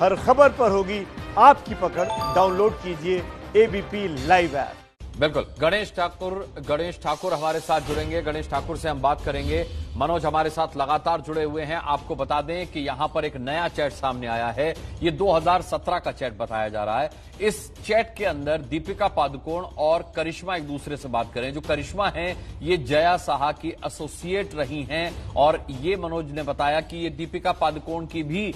हर खबर पर होगी आपकी पकड़। डाउनलोड कीजिए एबीपी लाइव ऐप। बिल्कुल। गणेश ठाकुर हमारे साथ जुड़ेंगे। गणेश ठाकुर से हम बात करेंगे। मनोज हमारे साथ लगातार जुड़े हुए हैं। आपको बता दें कि यहां पर एक नया चैट सामने आया है। ये 2017 का चैट बताया जा रहा है। इस चैट के अंदर दीपिका पादुकोण और करिश्मा एक दूसरे से बात करें। जो करिश्मा हैं ये जया साहा की एसोसिएट रही हैं और ये मनोज ने बताया कि ये दीपिका पादुकोण की भी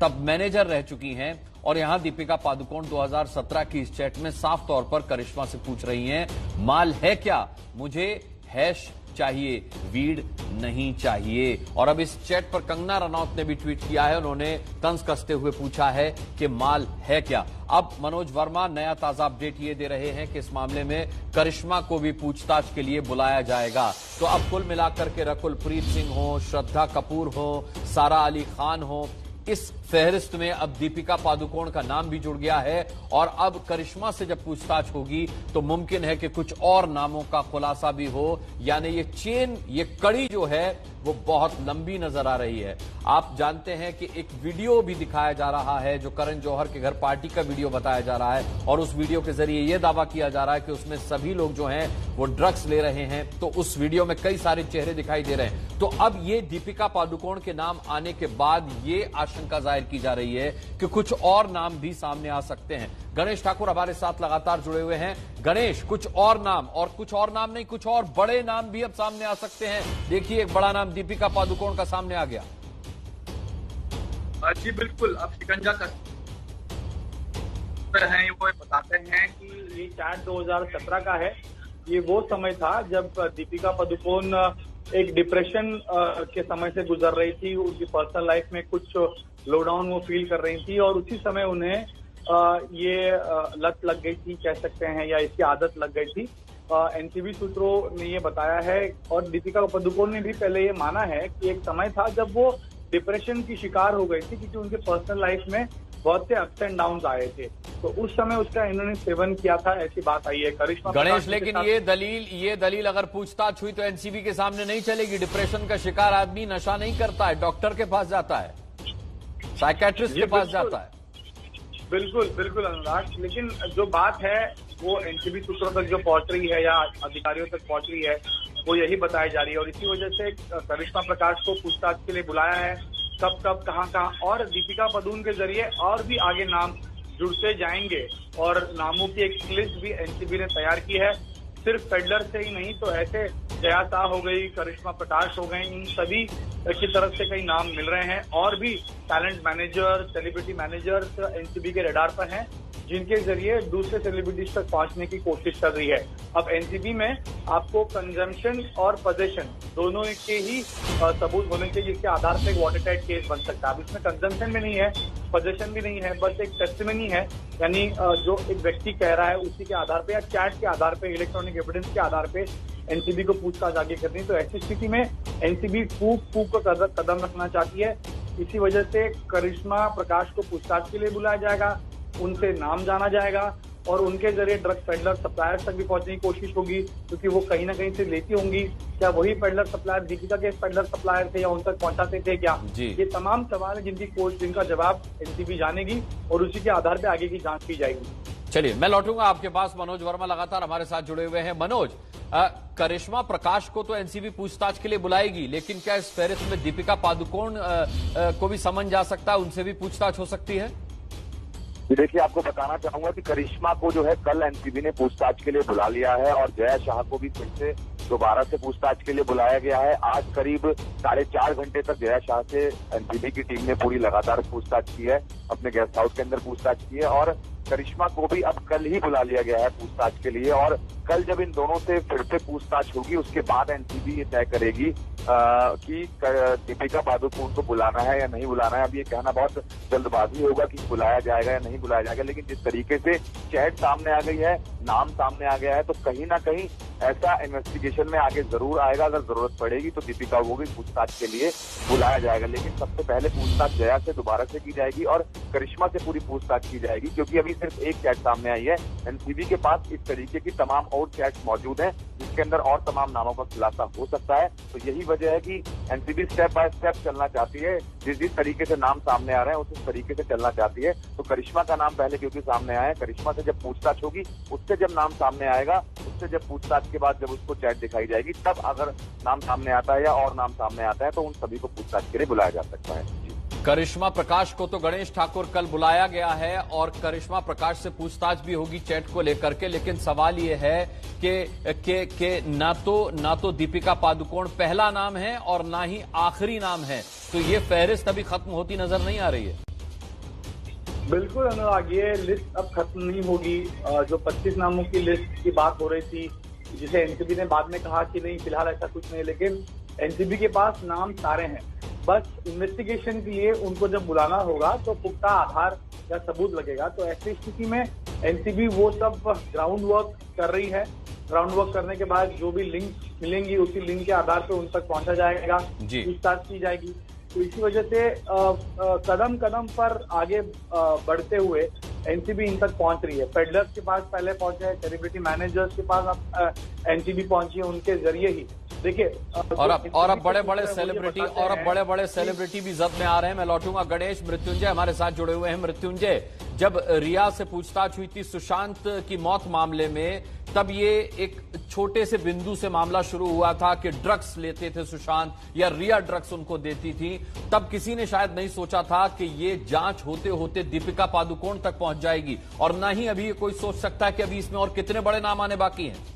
तब मैनेजर रह चुकी हैं। और यहां दीपिका पादुकोण 2017 की इस चैट में साफ तौर पर करिश्मा से पूछ रही हैं, माल है क्या, मुझे हैश चाहिए, वीड नहीं चाहिए। और अब इस चैट पर कंगना रनौत ने भी ट्वीट किया है। उन्होंने तंज कसते हुए पूछा है कि माल है क्या। अब मनोज वर्मा नया ताजा अपडेट ये दे रहे हैं कि इस मामले में करिश्मा को भी पूछताछ के लिए बुलाया जाएगा। तो अब कुल मिलाकर के रकुलप्रीत सिंह हो, श्रद्धा कपूर हो, सारा अली खान हो, इस फहरिस्त में अब दीपिका पादुकोण का नाम भी जुड़ गया है। और अब करिश्मा से जब पूछताछ होगी तो मुमकिन है कि कुछ और नामों का खुलासा भी हो। यानी ये चेन, ये कड़ी जो है वो बहुत लंबी नजर आ रही है। आप जानते हैं कि एक वीडियो भी दिखाया जा रहा है जो करण जौहर के घर पार्टी का वीडियो बताया जा रहा है और उस वीडियो के जरिए यह दावा किया जा रहा है कि उसमें सभी लोग जो हैं वो ड्रग्स ले रहे हैं। तो उस वीडियो में कई सारे चेहरे दिखाई दे रहे हैं। तो अब ये दीपिका पादुकोण के नाम आने के बाद ये आशंका जाहिर की जा रही है कि कुछ और नाम भी सामने आ सकते हैं। गणेश ठाकुर हमारे साथ लगातार जुड़े हुए हैं। गणेश, कुछ और नाम, और कुछ और नाम नहीं, कुछ और बड़े नाम भी अब सामने आ सकते हैं। देखिए, एक बड़ा नाम दीपिका पादुकोण का सामने आ गया। जी बिल्कुल। अब शिकंजा हैं वो बताते हैं कि ये चैट 2017 का है। ये वो समय था जब दीपिका पादुकोण एक डिप्रेशन के समय से गुजर रही थी। उनकी पर्सनल लाइफ में कुछ लो डाउन वो फील कर रही थी और उसी समय उन्हें ये लत लग गई थी, कह सकते हैं, या इसकी आदत लग गई थी। एनसीबी सूत्रों ने ये बताया है और दीपिका पादुकोण ने भी पहले ये माना है कि एक समय था जब वो डिप्रेशन की शिकार हो गई थी क्योंकि उनके पर्सनल लाइफ में बहुत से अप्स एंड डाउन्स आए थे। तो उस समय उसका इन्होंने सेवन किया था, ऐसी बात आई है। करिश्मा गणेश, लेकिन ये दलील अगर पूछताछ हुई तो एनसीबी के सामने नहीं चलेगी। डिप्रेशन का शिकार आदमी नशा नहीं करता है, डॉक्टर के पास जाता है, साइकेट्रिस्ट के पास जाता है। बिल्कुल बिल्कुल अनुराग, लेकिन जो बात है वो एनसीबी सूत्रों तक जो पहुंच रही है या अधिकारियों तक पहुंच रही है वो यही बताई जा रही है। और इसी वजह से करिश्मा प्रकाश को पूछताछ के लिए बुलाया है। कब कब कहां और दीपिका पादुकोण के जरिए और भी आगे नाम जुड़ते जाएंगे और नामों की एक लिस्ट भी एनसीबी ने तैयार की है। सिर्फ पेडलर से ही नहीं, तो ऐसे जया साह हो गई, करिश्मा प्रकाश हो गई, इन सभी की तरफ से कई नाम मिल रहे हैं। और भी talent manager, celebrity managers NCB के रडार पर हैं जिनके जरिए दूसरे सेलिब्रिटीज तक पहुंचने की कोशिश कर रही है। अब एनसीबी में आपको कंजम्पशन और पोजेशन दोनों के ही सबूत होने चाहिए, जिसके आधार पर एक वाटरटाइट केस बन सकता है। अब इसमें कंजम्पशन भी नहीं है, पोजेशन भी नहीं है, बस एक टेस्टिमनी है। यानी जो एक व्यक्ति कह रहा है उसी के आधार पे या चैट के आधार पे, इलेक्ट्रॉनिक एविडेंस के आधार पे एनसीबी को पूछताछ आगे करनी। तो ऐसी स्थिति में एनसीबी फूक को कदम रखना चाहती है। इसी वजह से करिश्मा प्रकाश को पूछताछ के लिए बुलाया जाएगा, उनसे नाम जाना जाएगा और उनके जरिए ड्रग पेडलर सप्लायर्स तक भी पहुंचने की कोशिश होगी क्योंकि वो कहीं ना कहीं से लेती होंगी। क्या वही पेडलर सप्लायर दीपिका के पेडलर सप्लायर थे या उन तक पहुंचाते थे क्या? ये तमाम सवाल है जिनका जवाब एनसीबी जानेगी और उसी के आधार पर आगे की जांच की जाएगी। चलिए, मैं लौटूंगा आपके पास। मनोज वर्मा लगातार हमारे साथ जुड़े हुए हैं। मनोज, करिश्मा प्रकाश को तो एनसीबी पूछताछ के लिए बुलाएगी, लेकिन क्या इस फहरिस्त में दीपिका पादुकोण को भी समन जा सकता है, उनसे भी पूछताछ हो सकती है? देखिए, आपको बताना चाहूंगा कि करिश्मा को जो है कल एनसीबी ने पूछताछ के लिए बुला लिया है और जया शाह को भी फिर से दोबारा से पूछताछ के लिए बुलाया गया है। आज करीब 4.5 घंटे तक जया शाह से एनसीबी की टीम ने पूरी लगातार पूछताछ की है, अपने गेस्ट हाउस के अंदर पूछताछ की है। और करिश्मा को भी अब कल ही बुला लिया गया है पूछताछ के लिए और कल जब इन दोनों से फिर से पूछताछ होगी उसके बाद एनसीबी ये तय करेगी कि दीपिका पादुकोण को बुलाना है या नहीं बुलाना है। अब ये कहना बहुत जल्दबाजी होगा कि बुलाया जाएगा या नहीं बुलाया जाएगा, लेकिन जिस तरीके से चैट सामने आ गई है, नाम सामने आ गया है, तो कहीं ना कहीं ऐसा इन्वेस्टिगेशन में आगे जरूर आएगा। अगर जरूरत पड़ेगी तो दीपिका को भी पूछताछ के लिए बुलाया जाएगा, लेकिन सबसे पहले पूछताछ जया से दोबारा से की जाएगी और करिश्मा से पूरी पूछताछ की जाएगी क्योंकि अभी सिर्फ एक चैट सामने आई है। एनसीबी के पास इस तरीके की तमाम और चैट्स मौजूद हैं जिसके अंदर और तमाम नामों का खुलासा हो सकता है। तो यही वजह है कि एनसीबी स्टेप बाय स्टेप चलना चाहती है। जिस तरीके से नाम सामने आ रहे हैं उस तरीके से चलना चाहती है। तो करिश्मा का नाम पहले क्योंकि सामने आया है, करिश्मा से जब पूछताछ होगी, उससे जब नाम सामने आएगा, उससे जब पूछताछ के बाद जब उसको चैट दिखाई जाएगी, तब अगर नाम सामने आता है या और नाम सामने आता है तो उन सभी को पूछताछ के लिए बुलाया जा सकता है। करिश्मा प्रकाश को तो गणेश ठाकुर कल बुलाया गया है और करिश्मा प्रकाश से पूछताछ भी होगी चैट को लेकर के, लेकिन सवाल ये है कि ना तो दीपिका पादुकोण पहला नाम है और ना ही आखिरी नाम है, तो ये फहरिस्त अभी खत्म होती नजर नहीं आ रही है। बिल्कुल अनुराग, ये लिस्ट अब खत्म नहीं होगी। जो 25 नामों की लिस्ट की बात हो रही थी, जिसे एनसीबी ने बाद में कहा कि नहीं फिलहाल ऐसा कुछ नहीं, लेकिन एनसीबी के पास नाम सारे हैं। बस इन्वेस्टिगेशन के लिए उनको जब बुलाना होगा तो पुख्ता आधार या सबूत लगेगा। तो ऐसी स्थिति में एनसीबी वो सब ग्राउंड वर्क कर रही है। ग्राउंड वर्क करने के बाद जो भी लिंक मिलेंगी उसी लिंक के आधार पर उन तक पहुंचा जाएगा, पूछताछ की जाएगी। तो इसी वजह से कदम कदम पर आगे बढ़ते हुए एनसीबी इन तक पहुंच रही है। पेडलर्स के पास पहले पहुंचे, सेलिब्रिटी मैनेजर्स के पास अब एनसीबी पहुंची है, उनके जरिए ही देखिए। और अब बड़े बड़े सेलिब्रिटी भी जद में आ रहे हैं। मैं लौटूंगा गणेश। मृत्युंजय हमारे साथ जुड़े हुए हैं। मृत्युंजय, जब रिया से पूछताछ हुई थी सुशांत की मौत मामले में, तब ये एक छोटे से बिंदु से मामला शुरू हुआ था कि ड्रग्स लेते थे सुशांत या रिया ड्रग्स उनको देती थी। तब किसी ने शायद नहीं सोचा था कि ये जांच होते होते दीपिका पादुकोण तक पहुंच जाएगी, और न ही अभी कोई सोच सकता है कि अभी इसमें और कितने बड़े नाम आने बाकी हैं।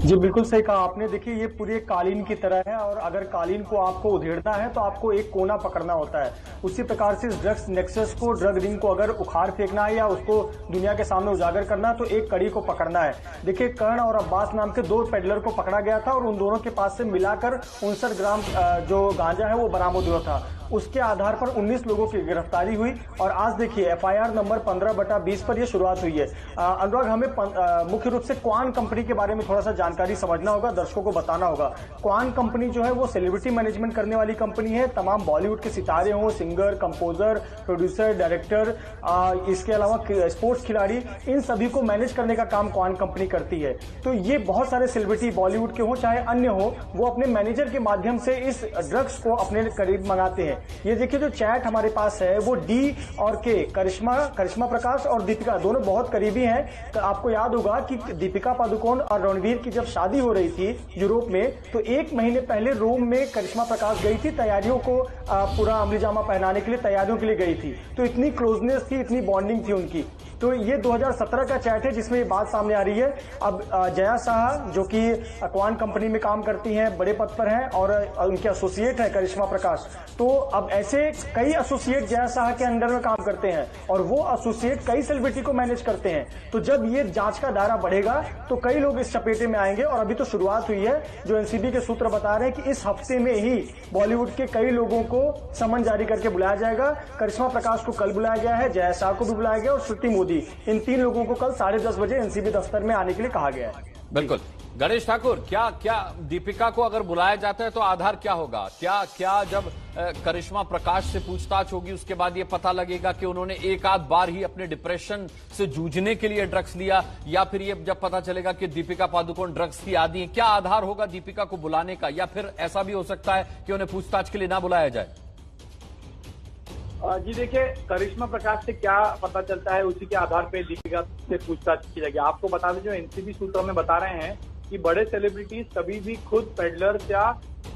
जी बिल्कुल सही कहा आपने। देखिए ये पूरी एक कालीन की तरह है और अगर कालीन को आपको उधेड़ना है तो आपको एक कोना पकड़ना होता है। उसी प्रकार से इस ड्रग्स नेक्सस को, ड्रग रिंग को अगर उखाड़ फेंकना है या उसको दुनिया के सामने उजागर करना है तो एक कड़ी को पकड़ना है। देखिए कर्ण और अब्बास नाम के 2 पेडलर को पकड़ा गया था और उन दोनों के पास से मिलाकर 59 ग्राम जो गांजा है वो बरामद हुआ था। उसके आधार पर 19 लोगों की गिरफ्तारी हुई और आज देखिए एफआईआर नंबर 15/20 पर यह शुरुआत हुई है। अनुराग, हमें मुख्य रूप से क्वान कंपनी के बारे में थोड़ा सा जानकारी समझना होगा, दर्शकों को बताना होगा। क्वान कंपनी जो है वो सेलिब्रिटी मैनेजमेंट करने वाली कंपनी है। तमाम बॉलीवुड के सितारे हों, सिंगर, कंपोजर, प्रोड्यूसर, डायरेक्टर, इसके अलावा स्पोर्ट्स खिलाड़ी, इन सभी को मैनेज करने का काम क्वान कंपनी करती है। तो ये बहुत सारे सेलिब्रिटी बॉलीवुड के हों चाहे अन्य हो, वो अपने मैनेजर के माध्यम से इस ड्रग्स को अपने करीब मंगाते हैं। ये देखिए जो चैट हमारे पास है वो डी और के, करिश्मा प्रकाश और दीपिका दोनों बहुत करीबी हैं। तो आपको याद होगा कि दीपिका पादुकोण और रणवीर की जब शादी हो रही थी यूरोप में, तो 1 महीने पहले रोम में करिश्मा प्रकाश गई थी तैयारियों को, पूरा अमली जामा पहनाने के लिए तैयारियों के लिए गई थी। तो इतनी क्लोजनेस थी, इतनी बॉन्डिंग थी उनकी। तो ये 2017 का चैट है जिसमें ये बात सामने आ रही है। अब जया शाह जो कि क्वान कंपनी में काम करती हैं, बड़े पद पर हैं और उनके एसोसिएट है करिश्मा प्रकाश। तो अब ऐसे कई एसोसिएट जया शाह के अंडर में काम करते हैं और वो एसोसिएट कई सेलिब्रिटी को मैनेज करते हैं। तो जब ये जांच का दायरा बढ़ेगा तो कई लोग इस चपेटे में आएंगे और अभी तो शुरुआत हुई है। जो एनसीबी के सूत्र बता रहे हैं कि इस हफ्ते में ही बॉलीवुड के कई लोगों को समन जारी करके बुलाया जाएगा। करिश्मा प्रकाश को कल बुलाया गया है, जया शाह को भी बुलाया गया और श्रुति मोदी, इन 3 लोगों को कल 10:30 बजे एनसीबी दफ्तर में आने के लिए कहा गया है। बिल्कुल। गणेश ठाकुर, क्या दीपिका को अगर बुलाया जाता है तो आधार क्या होगा? क्या जब करिश्मा प्रकाश से पूछताछ होगी उसके बाद ये पता लगेगा कि उन्होंने एक आध बार ही अपने डिप्रेशन से जूझने के लिए ड्रग्स लिया, या फिर ये जब पता चलेगा कि दीपिका पादुकोण ड्रग्स की आदी है, क्या आधार होगा दीपिका को बुलाने का? या फिर ऐसा भी हो सकता है कि उन्हें पूछताछ के लिए ना बुलाया जाए? जी देखिए, करिश्मा प्रकाश से क्या पता चलता है उसी के आधार पे दीपिका से पूछताछ की जाएगी। आपको बता दें, जो एनसीबी सूत्र में बता रहे हैं कि बड़े सेलिब्रिटीज कभी भी खुद पेडलर्स या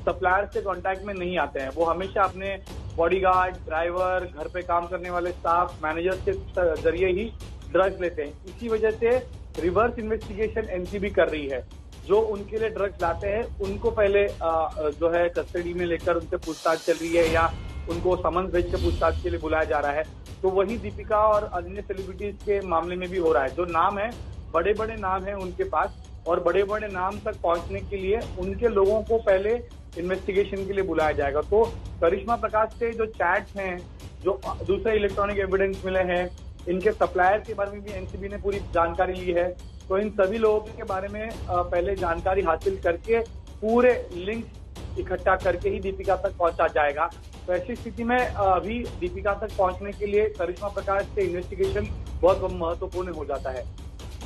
सप्लायर से कांटेक्ट में नहीं आते हैं। वो हमेशा अपने बॉडीगार्ड, ड्राइवर, घर पे काम करने वाले स्टाफ, मैनेजर्स के जरिए ही ड्रग्स लेते हैं। इसी वजह से रिवर्स इन्वेस्टिगेशन एनसीबी कर रही है। जो उनके लिए ड्रग्स लाते हैं उनको पहले जो है कस्टडी में लेकर उनसे पूछताछ चल रही है या उनको समन्स भेज के पूछताछ के लिए बुलाया जा रहा है। तो वही दीपिका और अन्य सेलिब्रिटीज के मामले में भी हो रहा है। जो नाम है, बड़े बड़े नाम है उनके पास, और बड़े बड़े नाम तक पहुंचने के लिए उनके लोगों को पहले इन्वेस्टिगेशन के लिए बुलाया जाएगा। तो करिश्मा प्रकाश से जो चैट्स हैं, जो दूसरे इलेक्ट्रॉनिक एविडेंस मिले हैं, इनके सप्लायर के बारे में भी एनसीबी ने पूरी जानकारी ली है। तो इन सभी लोगों के बारे में पहले जानकारी हासिल करके पूरे लिंक इकट्ठा करके ही दीपिका तक पहुंचा जाएगा। तो ऐसी स्थिति में अभी दीपिका तक पहुंचने के लिए करिश्मा प्रकाश से इन्वेस्टिगेशन बहुत महत्वपूर्ण हो जाता है।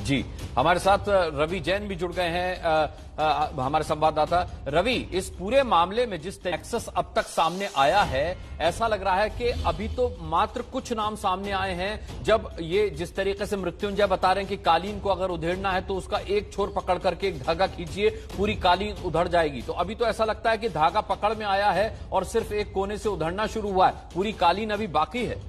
जी, हमारे साथ रवि जैन भी जुड़ गए हैं, हमारे संवाददाता। रवि, इस पूरे मामले में जिस नेक्सस अब तक सामने आया है, ऐसा लग रहा है कि अभी तो मात्र कुछ नाम सामने आए हैं। जब ये जिस तरीके से मृत्युंजय बता रहे हैं कि कालीन को अगर उधेड़ना है तो उसका एक छोर पकड़ करके एक धागा खींचिए, पूरी कालीन उधड़ जाएगी। तो अभी तो ऐसा लगता है कि धागा पकड़ में आया है और सिर्फ एक कोने से उधड़ना शुरू हुआ है, पूरी कालीन अभी बाकी है।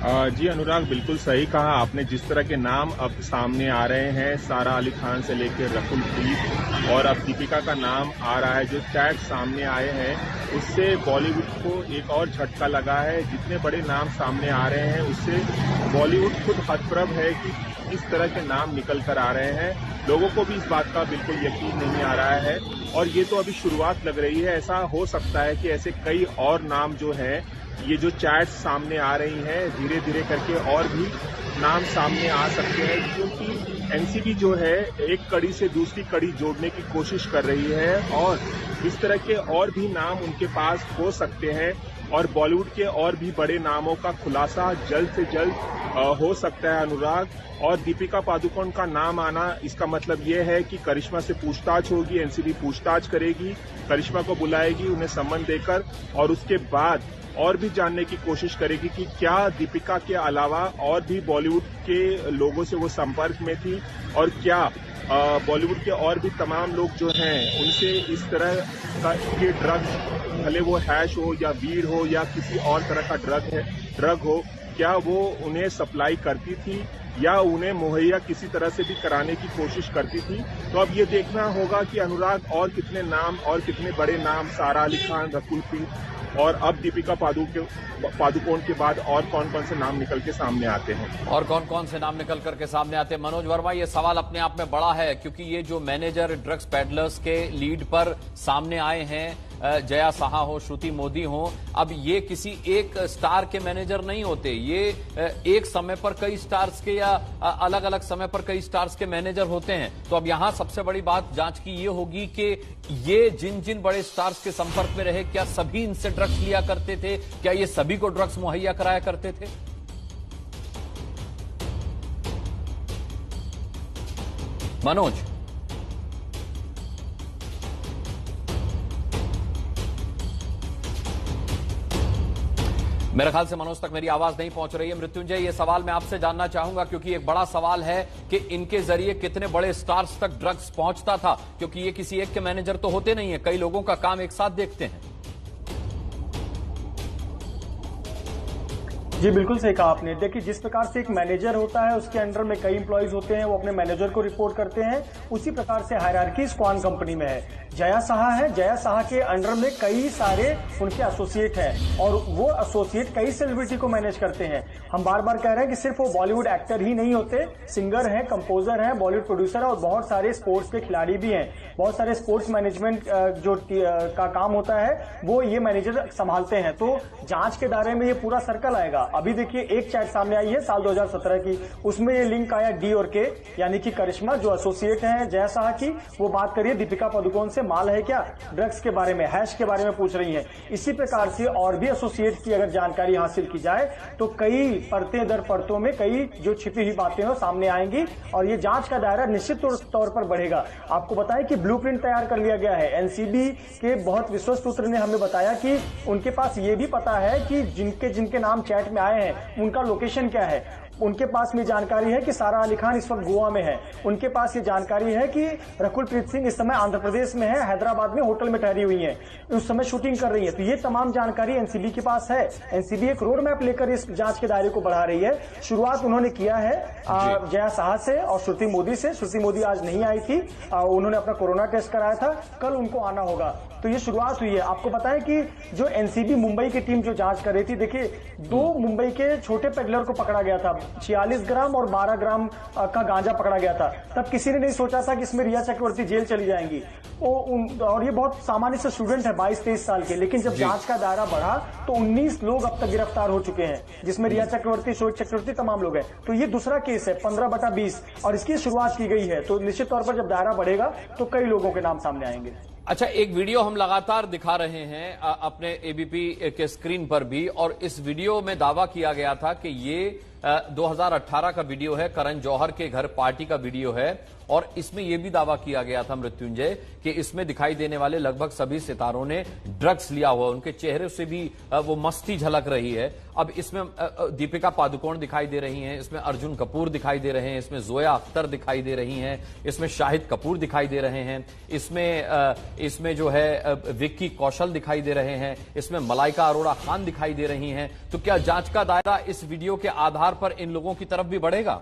जी अनुराग, बिल्कुल सही कहा आपने। जिस तरह के नाम अब सामने आ रहे हैं, सारा अली खान से लेकर रकुल प्रीत और अब दीपिका का नाम आ रहा है, जो चैट सामने आए हैं, उससे बॉलीवुड को एक और झटका लगा है। जितने बड़े नाम सामने आ रहे हैं, उससे बॉलीवुड खुद हतप्रभ है कि इस तरह के नाम निकल कर आ रहे हैं। लोगों को भी इस बात का बिल्कुल यकीन नहीं आ रहा है और ये तो अभी शुरुआत लग रही है। ऐसा हो सकता है कि ऐसे कई और नाम जो हैं, ये जो चैट्स सामने आ रही हैं, धीरे धीरे करके और भी नाम सामने आ सकते हैं, क्योंकि एनसीबी जो है एक कड़ी से दूसरी कड़ी जोड़ने की कोशिश कर रही है और इस तरह के और भी नाम उनके पास हो सकते हैं और बॉलीवुड के और भी बड़े नामों का खुलासा जल्द से जल्द हो सकता है अनुराग। और दीपिका पादुकोण का नाम आना, इसका मतलब ये है कि करिश्मा से पूछताछ होगी, एनसीबी पूछताछ करेगी, करिश्मा को बुलाएगी उन्हें सम्मन देकर और उसके बाद और भी जानने की कोशिश करेगी कि क्या दीपिका के अलावा और भी बॉलीवुड के लोगों से वो संपर्क में थी और क्या बॉलीवुड के और भी तमाम लोग जो हैं उनसे इस तरह का ये ड्रग्स, भले वो हैश हो या वीड हो या किसी और तरह का ड्रग हो, क्या वो उन्हें सप्लाई करती थी या उन्हें मुहैया किसी तरह से भी कराने की कोशिश करती थी। तो अब ये देखना होगा कि अनुराग और कितने नाम और कितने बड़े नाम, सारा अली खान, रकुल प्रीत और अब दीपिका पादुकोण के बाद और कौन कौन से नाम निकल के सामने आते हैं और कौन कौन से नाम निकल करके सामने आते हैं। मनोज वर्मा, ये सवाल अपने आप में बड़ा है क्योंकि ये जो मैनेजर ड्रग्स पेडलर्स के लीड पर सामने आए हैं, जया साहा हो, श्रुति मोदी हो, अब ये किसी एक स्टार के मैनेजर नहीं होते, ये एक समय पर कई स्टार्स के या अलग अलग समय पर कई स्टार्स के मैनेजर होते हैं। तो अब यहां सबसे बड़ी बात जांच की ये होगी कि ये जिन जिन बड़े स्टार्स के संपर्क में रहे, क्या सभी इनसे ड्रग्स लिया करते थे, क्या ये सभी को ड्रग्स मुहैया कराया करते थे। मनोज, मेरे ख्याल से मनोज तक मेरी आवाज नहीं पहुंच रही है। मृत्युंजय, ये सवाल मैं आपसे जानना चाहूंगा क्योंकि एक बड़ा सवाल है कि इनके जरिए कितने बड़े स्टार्स तक ड्रग्स पहुंचता था, क्योंकि ये किसी एक के मैनेजर तो होते नहीं है, कई लोगों का काम एक साथ देखते हैं। जी बिल्कुल सही कहा आपने। देखिए, जिस प्रकार से एक मैनेजर होता है, उसके अंडर में कई एम्प्लॉइज होते हैं, वो अपने मैनेजर को रिपोर्ट करते हैं, उसी प्रकार से हायरार्की स्वान कंपनी में है। जया साहा है, जया साहा के अंडर में कई सारे उनके एसोसिएट हैं और वो एसोसिएट कई सेलिब्रिटी को मैनेज करते हैं। हम बार बार कह रहे हैं कि सिर्फ वो बॉलीवुड एक्टर ही नहीं होते, सिंगर हैं, कंपोजर हैं, बॉलीवुड प्रोड्यूसर है और बहुत सारे स्पोर्ट्स के खिलाड़ी भी हैं। बहुत सारे स्पोर्ट्स मैनेजमेंट जो का काम होता है वो ये मैनेजर संभालते हैं। तो जांच के दायरे में ये पूरा सर्कल आएगा। अभी देखिए, एक चैट सामने आई है साल 2017 की, उसमें ये लिंक आया डी और के, यानी कि करिश्मा जो एसोसिएट है जया साहा की, वो बात करिए दीपिका पादुकोण से माल है क्या, ड्रग्स के बारे में, हैश के बारे में पूछ रही हैं। इसी प्रकार से और भी एसोसिएट की अगर जानकारी हासिल की जाए तो कई परतें दर परतों में कई जो छिपी हुई बातें हैं सामने आएंगी और ये जांच का दायरा निश्चित तौर पर बढ़ेगा। आपको बताएं कि ब्लूप्रिंट तैयार कर लिया गया है। एनसीबी के बहुत विश्वस्त सूत्र ने हमें बताया कि उनके पास ये भी पता है कि जिनके जिनके नाम चैट में आए हैं उनका लोकेशन क्या है। उनके पास में जानकारी है कि सारा अली खान इस वक्त गोवा में है। उनके पास ये जानकारी है कि रकुल प्रीत सिंह इस समय आंध्र प्रदेश में है, हैदराबाद में होटल में ठहरी हुई है, उस समय शूटिंग कर रही है। तो ये तमाम जानकारी एनसीबी के पास है। एनसीबी एक रोड मैप लेकर इस जांच के दायरे को बढ़ा रही है। शुरुआत उन्होंने किया है जया साहा से और श्रुति मोदी से। श्रुति मोदी आज नहीं आई थी, उन्होंने अपना कोरोना टेस्ट कराया था, कल उनको आना होगा। तो ये शुरुआत हुई है। आपको बताएं कि जो एनसीबी मुंबई की टीम जो जांच कर रही थी, देखिए 2 मुंबई के छोटे पेडलर को पकड़ा गया था, 46 ग्राम और 12 ग्राम का गांजा पकड़ा गया था। तब किसी ने नहीं सोचा था कि इसमें रिया चक्रवर्ती जेल चली जाएंगी। और ये बहुत सामान्य से स्टूडेंट है, 22-23 साल के, लेकिन जब जांच का दायरा बढ़ा तो 19 लोग अब तक गिरफ्तार हो चुके हैं, जिसमें रिया चक्रवर्ती, शोएब चक्रवर्ती तमाम लोग हैं। तो ये दूसरा केस है 15/20 और इसकी शुरुआत की गई है। तो निश्चित तौर पर जब दायरा बढ़ेगा तो कई लोगों के नाम सामने आएंगे। अच्छा, एक वीडियो हम लगातार दिखा रहे हैं अपने एबीपी के स्क्रीन पर भी, और इस वीडियो में दावा किया गया था कि ये 2018 का वीडियो है, करण जौहर के घर पार्टी का वीडियो है, और इसमें यह भी दावा किया गया था मृत्युंजय कि इसमें दिखाई देने वाले लगभग सभी सितारों ने ड्रग्स लिया हुआ, उनके चेहरे से भी वो मस्ती झलक रही है। अब इसमें दीपिका पादुकोण दिखाई दे रही हैं, इसमें अर्जुन कपूर दिखाई दे रहे हैं, इसमें जोया अख्तर दिखाई दे रही हैं, इसमें शाहिद कपूर दिखाई दे रहे हैं, इसमें जो है विक्की कौशल दिखाई दे रहे हैं, इसमें मलाइका अरोड़ा खान दिखाई दे रही हैं। तो क्या जांच का दायरा इस वीडियो के आधार पर इन लोगों की तरफ भी बढ़ेगा?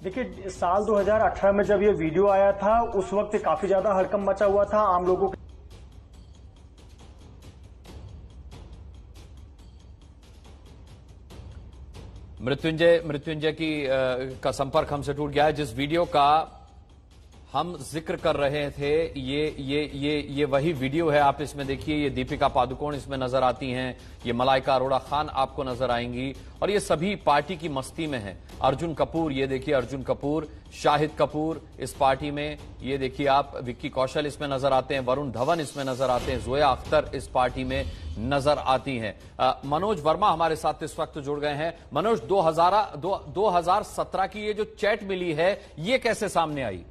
देखिए, साल 2018 में जब ये वीडियो आया था उस वक्त काफी ज्यादा हड़कंप मचा हुआ था आम लोगों के। मृत्युंजय का संपर्क हमसे टूट गया है। जिस वीडियो का हम जिक्र कर रहे थे, ये वही वीडियो है। आप इसमें देखिए, ये दीपिका पादुकोण इसमें नजर आती हैं, ये मलाइका अरोड़ा खान आपको नजर आएंगी, और ये सभी पार्टी की मस्ती में हैं। अर्जुन कपूर, ये देखिए अर्जुन कपूर, शाहिद कपूर इस पार्टी में, ये देखिए आप विक्की कौशल इसमें नजर आते हैं, वरुण धवन इसमें नजर आते हैं, जोया अख्तर इस पार्टी में नजर आती हैं। मनोज वर्मा हमारे साथ इस वक्त जुड़ गए हैं। मनोज, 2017 की ये जो चैट मिली है, ये कैसे सामने आई?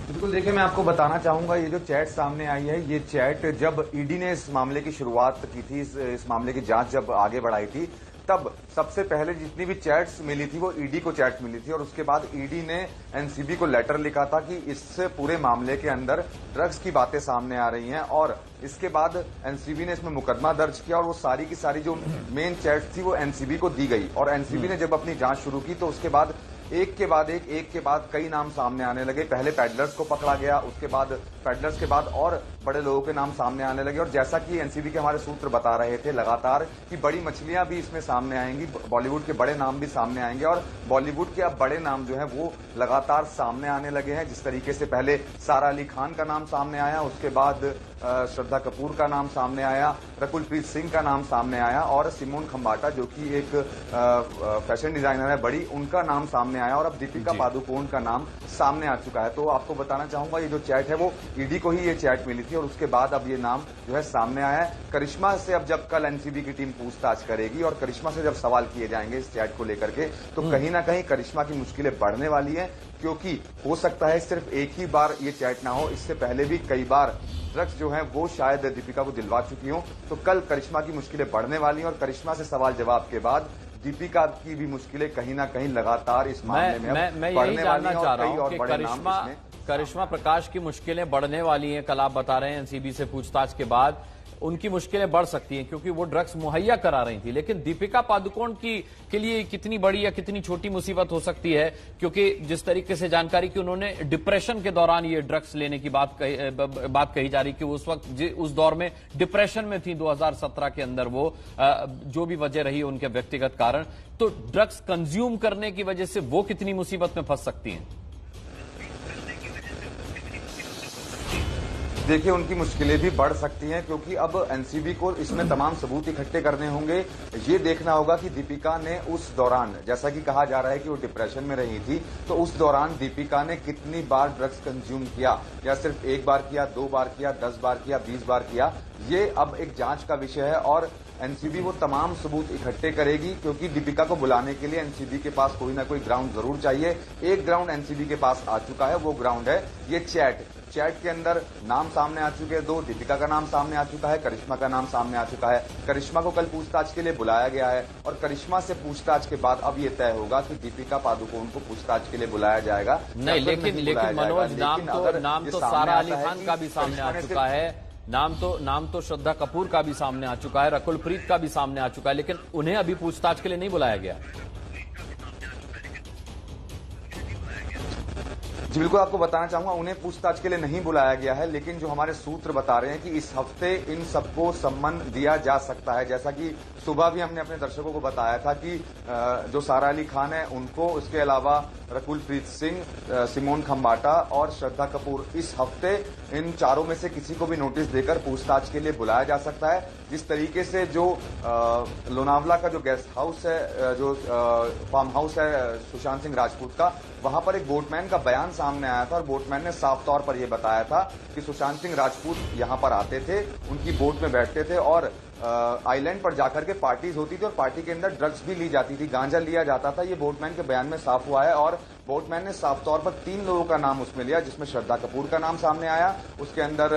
बिल्कुल, देखिए मैं आपको बताना चाहूंगा, ये जो चैट सामने आई है, ये चैट जब ईडी ने इस मामले की शुरुआत की थी, इस मामले की जांच जब आगे बढ़ाई थी, तब सबसे पहले जितनी भी चैट्स मिली थी वो ईडी को चैट मिली थी, और उसके बाद ईडी ने एनसीबी को लेटर लिखा था कि इससे पूरे मामले के अंदर ड्रग्स की बातें सामने आ रही हैं, और इसके बाद एनसीबी ने इसमें मुकदमा दर्ज किया, और वो सारी की सारी जो मेन चैट्स थी वो एनसीबी को दी गई, और एनसीबी ने जब अपनी जांच शुरू की तो उसके बाद एक के बाद कई नाम सामने आने लगे। पहले पैडलर्स को पकड़ा गया, उसके बाद पैडलर्स के बाद और बड़े लोगों के नाम सामने आने लगे, और जैसा कि एनसीबी के हमारे सूत्र बता रहे थे लगातार कि बड़ी मछलियां भी इसमें सामने आएंगी, बॉलीवुड के बड़े नाम भी सामने आएंगे, और बॉलीवुड के अब बड़े नाम जो है वो लगातार सामने आने लगे हैं। जिस तरीके से पहले सारा अली खान का नाम सामने आया, उसके बाद श्रद्धा कपूर का नाम सामने आया, रकुलप्रीत सिंह का नाम सामने आया, और सिमोन खंबाटा जो कि एक फैशन डिजाइनर है बड़ी, उनका नाम सामने आया, और अब दीपिका पादुकोण का नाम सामने आ चुका है। तो आपको बताना चाहूंगा, ये जो चैट है वो ईडी को ही ये चैट मिली थी, और उसके बाद अब ये नाम जो है सामने आया है। करिश्मा से अब जब कल एनसीबी की टीम पूछताछ करेगी और करिश्मा से जब सवाल किए जाएंगे इस चैट को लेकर के, तो कहीं ना कहीं करिश्मा की मुश्किलें बढ़ने वाली है, क्योंकि हो सकता है सिर्फ एक ही बार ये चैट ना हो, इससे पहले भी कई बार ड्रग्स जो है वो शायद दीपिका को दिलवा चुकी हो। तो कल करिश्मा की मुश्किलें बढ़ने वाली हैं, और करिश्मा से सवाल जवाब के बाद दीपिका की भी मुश्किलें कहीं ना कहीं लगातार इस मामले में बढ़ने वाली हैं, और कई और बड़े नाम करिश्मा प्रकाश की मुश्किलें बढ़ने वाली हैं। कल आप बता रहे हैं एनसीबी से पूछताछ के बाद उनकी मुश्किलें बढ़ सकती हैं, क्योंकि वो ड्रग्स मुहैया करा रही थी। लेकिन दीपिका पादुकोण के लिए कितनी बड़ी या कितनी छोटी मुसीबत हो सकती है, क्योंकि जिस तरीके से जानकारी की उन्होंने डिप्रेशन के दौरान ये ड्रग्स लेने की बात कही जा रही कि उस वक्त उस दौर में डिप्रेशन में थी 2017 के अंदर, वो जो भी वजह रही उनके व्यक्तिगत कारण, तो ड्रग्स कंज्यूम करने की वजह से वो कितनी मुसीबत में फंस सकती हैं? देखिए, उनकी मुश्किलें भी बढ़ सकती हैं, क्योंकि अब एनसीबी को इसमें तमाम सबूत इकट्ठे करने होंगे। ये देखना होगा कि दीपिका ने उस दौरान, जैसा कि कहा जा रहा है कि वो डिप्रेशन में रही थी, तो उस दौरान दीपिका ने कितनी बार ड्रग्स कंज्यूम किया, या सिर्फ एक बार किया, 2 बार किया, 10 बार किया, 20 बार किया, ये अब एक जांच का विषय है, और एनसीबी वो तमाम सबूत इकट्ठे करेगी, क्योंकि दीपिका को बुलाने के लिए एनसीबी के पास कोई ना कोई ग्राउंड जरूर चाहिए। एक ग्राउंड एनसीबी के पास आ चुका है, वो ग्राउंड है ये चैट के अंदर नाम सामने आ चुके हैं 2, दीपिका का नाम सामने आ चुका है, करिश्मा का नाम सामने आ चुका है। करिश्मा को कल पूछताछ के लिए बुलाया गया है, और करिश्मा से पूछताछ के बाद अब ये तय होगा कि दीपिका पादुकोण को पूछताछ के लिए बुलाया जाएगा। नहीं, लेकिन मनोज, नाम तो सारा अली खान का भी सामने आ चुका है, नाम तो श्रद्धा कपूर का भी सामने आ चुका है, रकुलप्रीत का भी सामने आ चुका है, लेकिन उन्हें अभी पूछताछ के लिए नहीं बुलाया गया। जी बिल्कुल, आपको बताना चाहूंगा, उन्हें पूछताछ के लिए नहीं बुलाया गया है, लेकिन जो हमारे सूत्र बता रहे हैं कि इस हफ्ते इन सबको सम्मन दिया जा सकता है। जैसा कि सुबह भी हमने अपने दर्शकों को बताया था कि जो सारा अली खान है उनको, उसके अलावा रकुलप्रीत सिंह, सिमोन खंबाटा और श्रद्धा कपूर, इस हफ्ते इन चारों में से किसी को भी नोटिस देकर पूछताछ के लिए बुलाया जा सकता है। जिस तरीके से जो लोनावला का जो गेस्ट हाउस है, जो फार्म हाउस है सुशांत सिंह राजपूत का, वहां पर एक बोटमैन का बयान सामने आया था और बोटमैन ने साफ तौर पर यह बताया था कि सुशांत सिंह राजपूत यहां पर आते थे, उनकी बोट में बैठते थे और आइलैंड पर जाकर के पार्टीज होती थी और पार्टी के अंदर ड्रग्स भी ली जाती थी, गांजा लिया जाता था। ये बोटमैन के बयान में साफ हुआ है और बोटमैन ने साफ तौर पर 3 लोगों का नाम उसमें लिया, जिसमें श्रद्धा कपूर का नाम सामने आया, उसके अंदर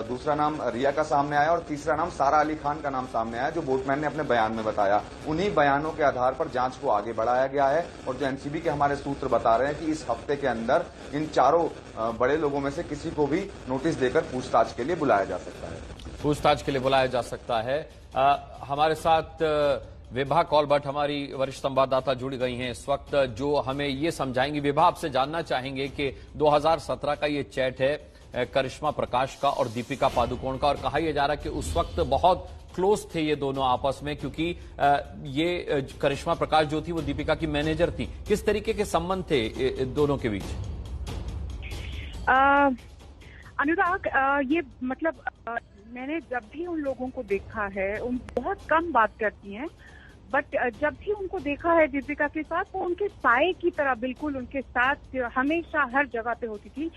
दूसरा नाम रिया का सामने आया और तीसरा नाम सारा अली खान का नाम सामने आया, जो बोटमैन ने अपने बयान में बताया। उन्हीं बयानों के आधार पर जांच को आगे बढ़ाया गया है और जो एनसीबी के हमारे सूत्र बता रहे हैं कि इस हफ्ते के अंदर इन चारों बड़े लोगों में से किसी को भी नोटिस देकर पूछताछ के लिए बुलाया जा सकता है। पूछताछ के लिए बुलाया जा सकता है। हमारे साथ विभा कौलभट्ट हमारी वरिष्ठ संवाददाता जुड़ गई हैं इस वक्त, जो हमें ये समझाएंगी। विभा, आपसे जानना चाहेंगे कि 2017 का ये चैट है करिश्मा प्रकाश का और दीपिका पादुकोण का, और कहा यह जा रहा है कि उस वक्त बहुत क्लोज थे ये दोनों आपस में, क्योंकि ये करिश्मा प्रकाश जो थी वो दीपिका की मैनेजर थी। किस तरीके के संबंध थे दोनों के बीच? अनुराग, ये मतलब मैंने जब भी उन लोगों को देखा है, उन बहुत कम बात करती हैं, बट जब भी उनको देखा है दीपिका के साथ, वो उनके साए की तरह बिल्कुल उनके साथ हमेशा हर जगह पे होती थी।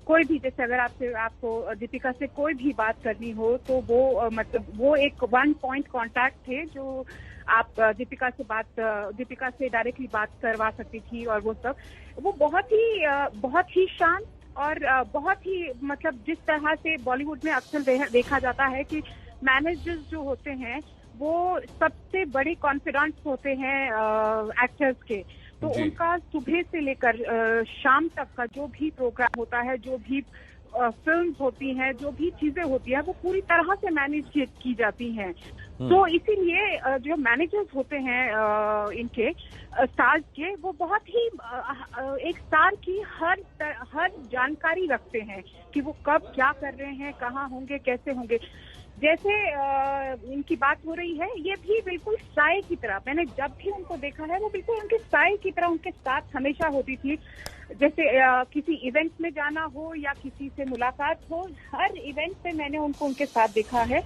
कोई भी, जैसे अगर आपको दीपिका से कोई भी बात करनी हो तो वो मतलब वो एक 1 पॉइंट कांटेक्ट थे, जो आप दीपिका से डायरेक्टली बात करवा सकती थी। और वो सब वो बहुत ही शांत और बहुत ही मतलब जिस तरह से बॉलीवुड में अक्सर देखा जाता है कि मैनेजर्स जो होते हैं वो सबसे बड़े कॉन्फिडेंट्स होते हैं एक्टर्स के, तो उनका सुबह से लेकर शाम तक का जो भी प्रोग्राम होता है, जो भी फिल्म्स होती हैं, जो भी चीजें होती हैं, वो पूरी तरह से मैनेज की जाती हैं। तो इसीलिए जो मैनेजर्स होते हैं इनके स्टार्स के, वो बहुत ही एक स्टार की हर जानकारी रखते हैं कि वो कब क्या कर रहे हैं, कहाँ होंगे, कैसे होंगे। जैसे इनकी बात हो रही है, ये भी बिल्कुल साए की तरह, मैंने जब भी उनको देखा है वो बिल्कुल उनके साए की तरह उनके साथ हमेशा होती थी। जैसे किसी इवेंट में जाना हो या किसी से मुलाकात हो, हर इवेंट पे मैंने उनको उनके साथ देखा है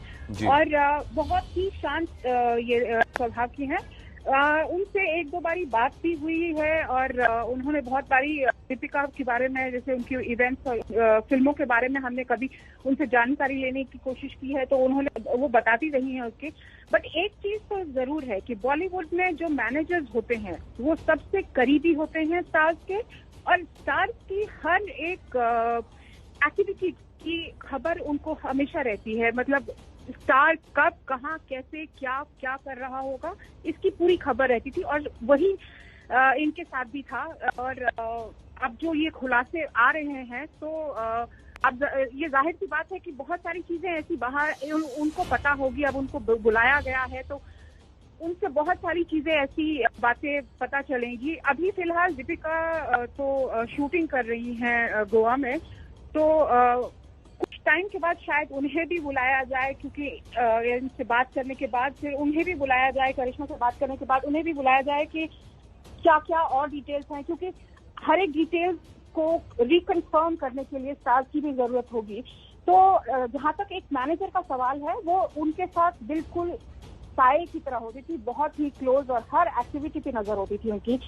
और बहुत ही शांत ये स्वभाव की हैं। उनसे 1-2 बारी बात भी हुई है और उन्होंने बहुत बारी दीपिका के बारे में, जैसे उनकी इवेंट्स और फिल्मों के बारे में हमने कभी उनसे जानकारी लेने की कोशिश की है तो वो बताती रही हैं उसकी। बट एक चीज तो जरूर है कि बॉलीवुड में जो मैनेजर्स होते हैं वो सबसे करीबी होते हैं स्टार्स के, और स्टार्स की हर एक एक्टिविटी की खबर उनको हमेशा रहती है। मतलब स्टार कब, कहाँ, कैसे, क्या कर रहा होगा, इसकी पूरी खबर रहती थी और वही इनके साथ भी था। और अब जो ये खुलासे आ रहे हैं तो अब ये जाहिर सी बात है कि बहुत सारी चीजें ऐसी बाहर उनको पता होगी। अब उनको बुलाया गया है तो उनसे बहुत सारी चीजें ऐसी बातें पता चलेंगी। अभी फिलहाल दीपिका तो शूटिंग कर रही हैं गोवा में, तो कुछ टाइम के बाद शायद उन्हें भी बुलाया जाए, क्योंकि इनसे बात करने के बाद फिर उन्हें भी बुलाया जाए, करिश्मा से बात करने के बाद उन्हें भी बुलाया जाए कि क्या क्या और डिटेल्स हैं, क्योंकि हर एक डिटेल्स को रिकन्फर्म करने के लिए स्टार्स की भी जरूरत होगी। तो जहां तक एक मैनेजर का सवाल है, वो उनके साथ बिल्कुल साए की तरह होती थी, बहुत ही क्लोज और हर एक्टिविटी पे नजर होती थी उनकी।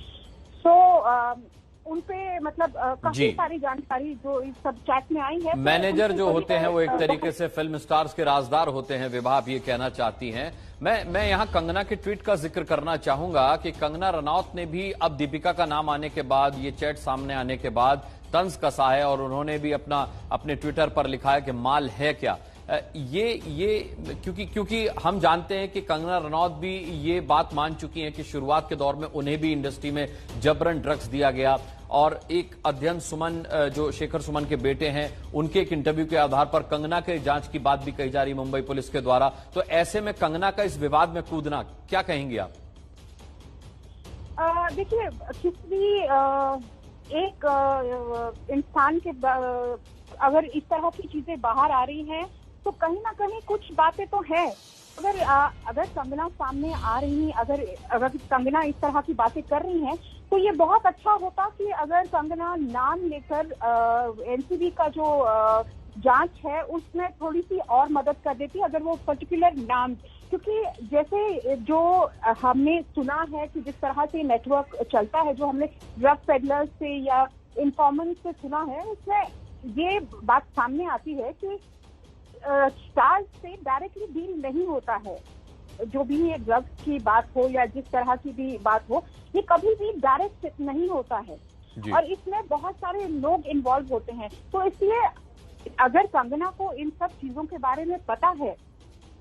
उनपे मतलब काफी सारी जानकारी जो इस सब चैट में आई है। मैनेजर जो होते हैं वो एक तरीके से फिल्म स्टार्स के राजदार होते हैं, विभा आप ये कहना चाहती हैं। मैं यहाँ कंगना के ट्वीट का जिक्र करना चाहूंगा कि कंगना रनौत ने भी अब दीपिका का नाम आने के बाद, ये चैट सामने आने के बाद तंज कसा है और उन्होंने भी अपने ट्विटर पर लिखा है कि माल है क्या। ये क्योंकि हम जानते हैं कि कंगना रनौत भी ये बात मान चुकी हैं कि शुरुआत के दौर में उन्हें भी इंडस्ट्री में जबरन ड्रग्स दिया गया, और एक अध्ययन सुमन जो शेखर सुमन के बेटे हैं उनके एक इंटरव्यू के आधार पर कंगना के जांच की बात भी कही जा रही मुंबई पुलिस के द्वारा। तो ऐसे में कंगना का इस विवाद में कूदना, क्या कहेंगे आप? देखिए, किसी एक इंसान के अगर इस तरह की चीजें बाहर आ रही हैं तो कहीं ना कहीं कुछ बातें तो है। अगर कंगना सामने आ रही, अगर कंगना इस तरह की बातें कर रही हैं तो ये बहुत अच्छा होता कि अगर कंगना नाम लेकर एनसीबी का जो जांच है उसमें थोड़ी सी और मदद कर देती अगर वो पर्टिकुलर नाम, क्योंकि जैसे जो हमने सुना है कि जिस तरह से नेटवर्क चलता है, जो हमने ड्रग पेडलर्स से या इन्फॉर्मेंट से सुना है, उसमें ये बात सामने आती है कि स्टार्स से डायरेक्टली डील नहीं होता है। जो भी ये ड्रग्स की बात हो या जिस तरह की भी बात हो, ये कभी भी डायरेक्ट नहीं होता है और इसमें बहुत सारे लोग इन्वॉल्व होते हैं। तो इसलिए अगर कंगना को इन सब चीजों के बारे में पता है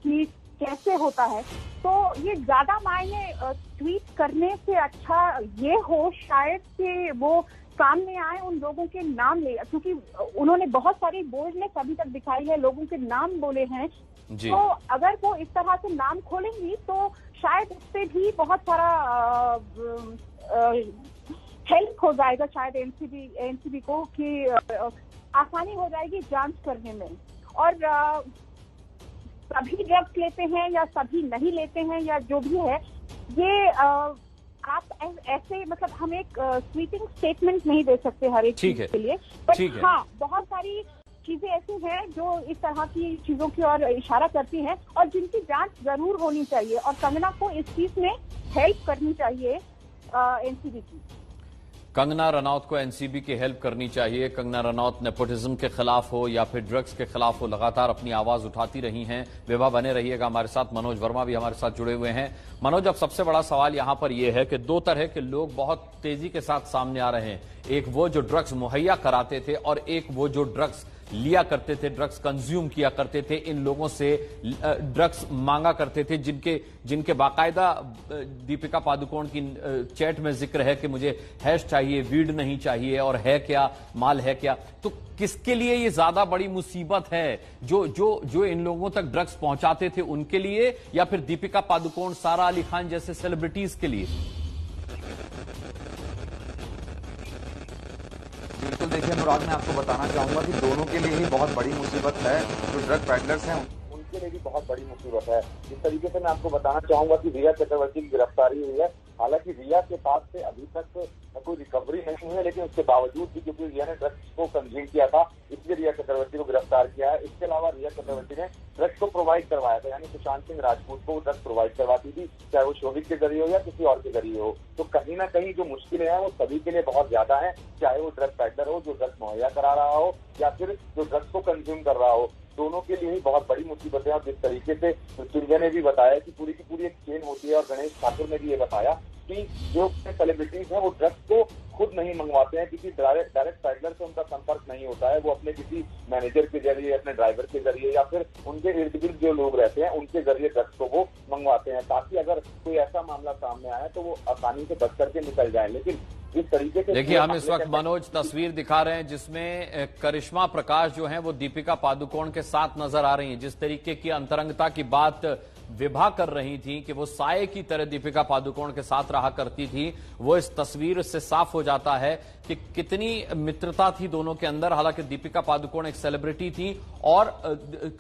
कि कैसे होता है, तो ये ज्यादा मायने ट्वीट करने से अच्छा ये हो शायद कि वो सामने आए, उन लोगों के नाम ले, क्योंकि उन्होंने बहुत सारी बोल्डनेस अभी तक दिखाई है, लोगों के नाम बोले हैं। तो अगर वो इस तरह से नाम खोलेंगी तो शायद उससे भी बहुत सारा हेल्प हो जाएगा शायद एनसीबी को, कि आसानी हो जाएगी जांच करने में। और सभी ड्रग्स लेते हैं या सभी नहीं लेते हैं या जो भी है, ये आप ऐसे मतलब हम एक स्वीपिंग स्टेटमेंट नहीं दे सकते हर एक चीज के लिए, बट हाँ बहुत सारी चीजें ऐसी हैं जो इस तरह की चीजों की ओर इशारा करती हैं और जिनकी जांच जरूर होनी चाहिए और कंगना को इस चीज में हेल्प करनी चाहिए एनसीबी की। कंगना रनौत को एनसीबी की हेल्प करनी चाहिए। कंगना रनौत नेपोटिज्म के खिलाफ हो या फिर ड्रग्स के खिलाफ हो, लगातार अपनी आवाज उठाती रही हैं। विभा बने रहिएगा हमारे साथ। मनोज वर्मा भी हमारे साथ जुड़े हुए हैं। मनोज, अब सबसे बड़ा सवाल यहां पर यह है कि दो तरह के लोग बहुत तेजी के साथ सामने आ रहे हैं। एक वो जो ड्रग्स मुहैया कराते थे और एक वो जो ड्रग्स लिया करते थे, ड्रग्स कंज्यूम किया करते थे, इन लोगों से ड्रग्स मांगा करते थे, जिनके बाकायदा दीपिका पादुकोण की चैट में जिक्र है कि मुझे हैश चाहिए, वीड नहीं चाहिए, और है क्या माल है क्या। तो किसके लिए ये ज्यादा बड़ी मुसीबत है, जो इन लोगों तक ड्रग्स पहुंचाते थे उनके लिए, या फिर दीपिका पादुकोण, सारा अली खान जैसे सेलिब्रिटीज के लिए? बिल्कुल, देखिए अनुराग, मैं आपको बताना चाहूंगा कि दोनों के लिए ही बहुत बड़ी मुसीबत है। जो ड्रग पैडलर्स हैं उनके लिए भी बहुत बड़ी मुसीबत है। इस तरीके से मैं आपको बताना चाहूंगा कि रिया चक्रवर्ती की गिरफ्तारी हुई है। हालांकि रिया के पास से अभी तक कोई रिकवरी नहीं हुई है, लेकिन उसके बावजूद भी क्योंकि रिया ने ड्रग्स को कंज्यूम किया था, इसलिए रिया चक्रवर्ती को गिरफ्तार किया है। इसके अलावा रिया चक्रवर्ती ने ड्रग्स को प्रोवाइड करवाया था, यानी सुशांत सिंह राजपूत को ड्रग्स प्रोवाइड करवाती थी, चाहे वो शोभित के जरिए हो या किसी और के जरिए हो। तो कहीं ना कहीं जो मुश्किलें हैं वो सभी के लिए बहुत ज्यादा है, चाहे वो ड्रग पैडलर हो जो ड्रग्स मुहैया करा रहा हो या फिर जो ड्रग्स को कंज्यूम कर रहा हो। दोनों के लिए ही बहुत बड़ी मुसीबत है। और जिस तरीके से मृत्युंजय ने भी बताया कि पूरी की पूरी एक चेन होती है, और गणेश ठाकुर ने भी ये बताया कि जो सेलिब्रिटीज हैं वो ड्रग्स को खुद नहीं मंगवाते हैं, क्योंकि डायरेक्ट पैडलर से उनका संपर्क नहीं होता है। वो अपने किसी मैनेजर के जरिए, अपने ड्राइवर के जरिए या फिर उनके इर्द गिर्द जो लोग रहते हैं उनके जरिए ड्रग्स को वो मंगवाते हैं, ताकि अगर कोई ऐसा मामला सामने आए तो वो आसानी से बच करके निकल जाए। लेकिन जिस तरीके से देखिए, हम इस वक्त मनोज तस्वीर दिखा रहे हैं जिसमें करिश्मा प्रकाश जो है वो दीपिका पादुकोण के साथ नजर आ रही हैं। जिस तरीके की अंतरंगता की बात विभा कर रही थी कि वो साये की तरह दीपिका पादुकोण के साथ रहा करती थी, वो इस तस्वीर से साफ हो जाता है कि कितनी मित्रता थी दोनों के अंदर। हालांकि दीपिका पादुकोण एक सेलिब्रिटी थी और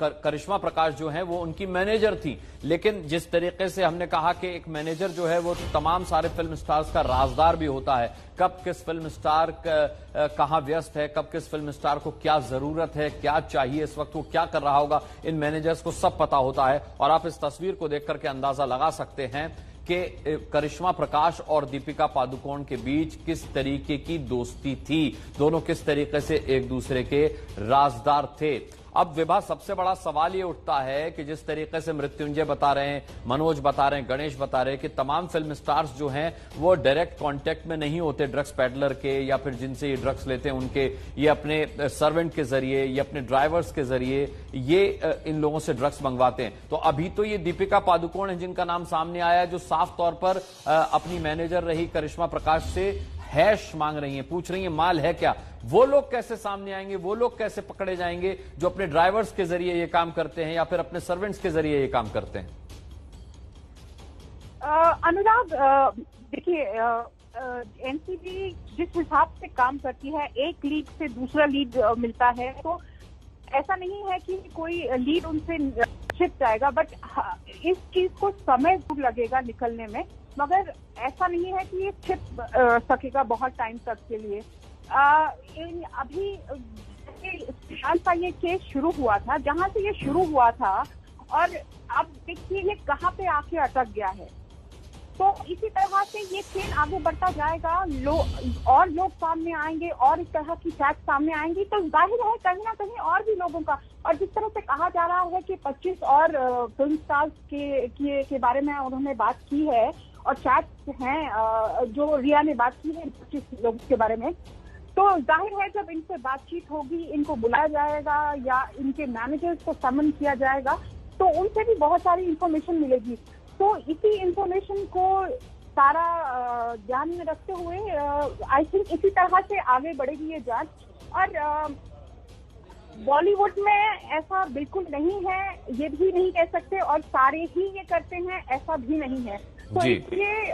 करिश्मा प्रकाश जो है वो उनकी मैनेजर थी, लेकिन जिस तरीके से हमने कहा कि एक मैनेजर जो है वो तमाम सारे फिल्म स्टार्स का राजदार भी होता है, कब किस फिल्म स्टार कहां व्यस्त है, कब किस फिल्म स्टार को क्या जरूरत है, क्या चाहिए, इस वक्त वो क्या कर रहा होगा, इन मैनेजर्स को सब पता होता है। और आप इस तस्वीर को देख करके अंदाजा लगा सकते हैं कि करिश्मा प्रकाश और दीपिका पादुकोण के बीच किस तरीके की दोस्ती थी, दोनों किस तरीके से एक दूसरे के राजदार थे। अब विभा, सबसे बड़ा सवाल ये उठता है कि जिस तरीके से मृत्युंजय बता रहे हैं, मनोज बता रहे हैं, गणेश बता रहे हैं कि तमाम फिल्म स्टार्स जो हैं वो डायरेक्ट कांटेक्ट में नहीं होते ड्रग्स पैडलर के या फिर जिनसे ये ड्रग्स लेते हैं उनके, ये अपने सर्वेंट के जरिए, ये अपने ड्राइवर्स के जरिए ये इन लोगों से ड्रग्स मंगवाते हैं। तो अभी तो ये दीपिका पादुकोण है जिनका नाम सामने आया है, जो साफ तौर पर अपनी मैनेजर रही करिश्मा प्रकाश से हैश मांग रही हैं, पूछ रही हैं माल है क्या। वो लोग कैसे सामने आएंगे, वो लोग कैसे पकड़े जाएंगे जो अपने ड्राइवर्स के जरिए ये काम करते हैं या फिर अपने सर्वेंट्स के जरिए ये काम करते हैं? अनुराग, देखिए एनसीबी जिस हिसाब से काम करती है, एक लीड से दूसरा लीड मिलता है, तो ऐसा नहीं है कि कोई लीड उनसे छिप जाएगा, बट इस चीज को समय जरूर लगेगा निकलने में, मगर ऐसा नहीं है कि ये छिप सकेगा बहुत टाइम तक के लिए। अभी फिलहाल का ये केस शुरू हुआ था, जहां से ये शुरू हुआ था, और अब देखिए ये कहाँ पे आके अटक गया है। तो इसी तरह से ये चेन आगे बढ़ता जाएगा, और लोग सामने आएंगे और इस तरह की चैट सामने आएंगी, तो जाहिर है कहीं ना कहीं और भी लोगों का। और जिस तरह से कहा जा रहा है कि 25 और फिल्म स्टार्स के बारे में उन्होंने बात की है, और चैट्स हैं जो रिया ने बात की है 25 लोगों के बारे में, तो जाहिर है जब इनसे बातचीत होगी, इनको बुलाया जाएगा या इनके मैनेजर्स को समन किया जाएगा, तो उनसे भी बहुत सारी इंफॉर्मेशन मिलेगी। तो इसी इंफॉर्मेशन को सारा ध्यान में रखते हुए आई थिंक इसी तरह से आगे बढ़ेगी ये जांच। और बॉलीवुड में ऐसा बिल्कुल नहीं है, ये भी नहीं कह सकते, और सारे ही ये करते हैं ऐसा भी नहीं है। तो इसलिए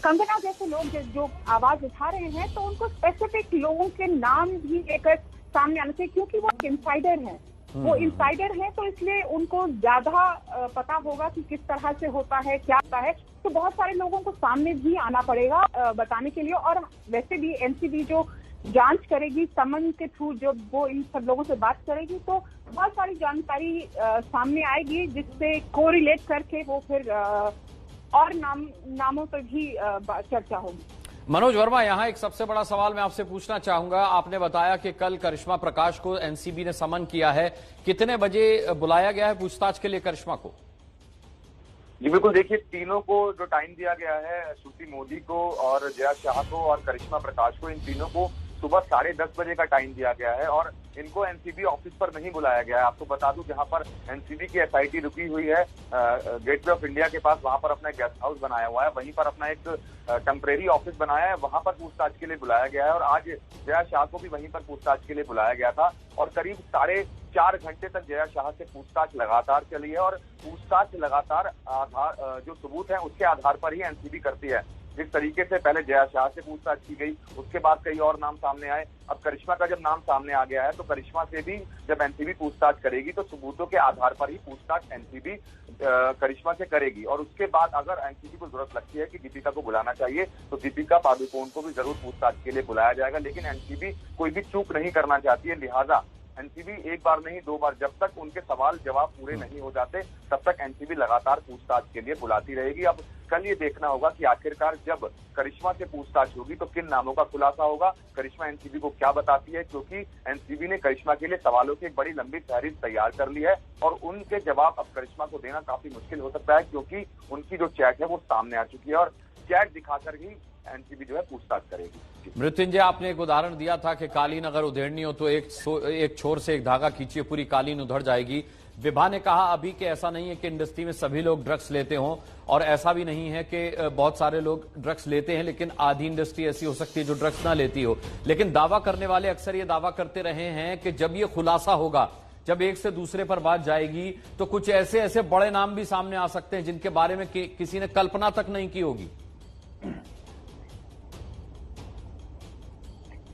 कंगना जैसे लोग जो आवाज उठा रहे हैं, तो उनको स्पेसिफिक लोगों के नाम भी लेकर सामने आने चाहिए, क्योंकि वो इनसाइडर हैं। वो इनसाइडर हैं, तो इसलिए उनको ज्यादा पता होगा कि किस तरह से होता है, क्या होता है। तो बहुत सारे लोगों को सामने भी आना पड़ेगा बताने के लिए। और वैसे भी एनसीबी जो जांच करेगी समन के थ्रू, जब वो इन सब लोगों से बात करेगी, तो बहुत सारी जानकारी सामने आएगी, जिससे कोरिलेट करके वो फिर और नामों पर भी चर्चा होगी। मनोज वर्मा, यहां एक सबसे बड़ा सवाल मैं आपसे पूछना चाहूंगा। आपने बताया कि कल करिश्मा प्रकाश को एनसीबी ने समन किया है, कितने बजे बुलाया गया है पूछताछ के लिए करिश्मा को? जी बिल्कुल, देखिए तीनों को जो टाइम दिया गया है, श्रुति मोदी को और जया शाह को और करिश्मा प्रकाश को, इन तीनों को सुबह 10:30 बजे का टाइम दिया गया है, और इनको एनसीबी ऑफिस पर नहीं बुलाया गया है। आपको बता दूं, जहां पर एनसीबी की एसआईटी रुकी हुई है गेटवे ऑफ इंडिया के पास, वहां पर अपना एक गेस्ट हाउस बनाया हुआ है, वहीं पर अपना एक टेम्परेरी ऑफिस बनाया है, वहां पर पूछताछ के लिए बुलाया गया है। और आज जया शाह को भी वहीं पर पूछताछ के लिए बुलाया गया था, और करीब 4.5 घंटे तक जया शाह से पूछताछ लगातार चली है। और पूछताछ लगातार आधार जो सबूत है उसके आधार पर ही एनसीबी करती है। जिस तरीके से पहले जया शाह से पूछताछ की गई, उसके बाद कई और नाम सामने आए। अब करिश्मा का जब नाम सामने आ गया है, तो करिश्मा से भी जब एनसीबी पूछताछ करेगी, तो सबूतों के आधार पर ही पूछताछ एनसीबी करिश्मा से करेगी। और उसके बाद अगर एनसीबी को जरूरत लगती है कि दीपिका को बुलाना चाहिए, तो दीपिका पादुकोण को भी जरूर पूछताछ के लिए बुलाया जाएगा। लेकिन एनसीबी कोई भी चूक नहीं करना चाहती है, लिहाजा एनसीबी एक बार नहीं 2 बार, जब तक उनके सवाल जवाब पूरे नहीं हो जाते, तब तक एनसीबी लगातार पूछताछ के लिए बुलाती रहेगी। अब कल ये देखना होगा कि आखिरकार जब करिश्मा से पूछताछ होगी, तो किन नामों का खुलासा होगा, करिश्मा एनसीबी को क्या बताती है, क्योंकि एनसीबी ने करिश्मा के लिए सवालों की एक बड़ी लंबी फहरिस्त तैयार कर ली है, और उनके जवाब अब करिश्मा को देना काफी मुश्किल हो सकता है, क्योंकि उनकी जो चैट है वो सामने आ चुकी है, और चैट दिखाकर ही एनसीबी जो है पूछताछ करेगी। मृत्युंजय, आपने एक उदाहरण दिया था कि कालीन अगर उधेड़नी हो तो एक छोर से एक धागा खींचिए, पूरी कालीन उधड़ जाएगी। विभा ने कहा अभी कि ऐसा नहीं है कि इंडस्ट्री में सभी लोग ड्रग्स लेते हों, और ऐसा भी नहीं है कि बहुत सारे लोग ड्रग्स लेते हैं, लेकिन आधी इंडस्ट्री ऐसी हो सकती है जो ड्रग्स ना लेती हो। लेकिन दावा करने वाले अक्सर ये दावा करते रहे हैं कि जब ये खुलासा होगा, जब एक से दूसरे पर बात जाएगी, तो कुछ ऐसे बड़े नाम भी सामने आ सकते हैं जिनके बारे में किसी ने कल्पना तक नहीं की होगी।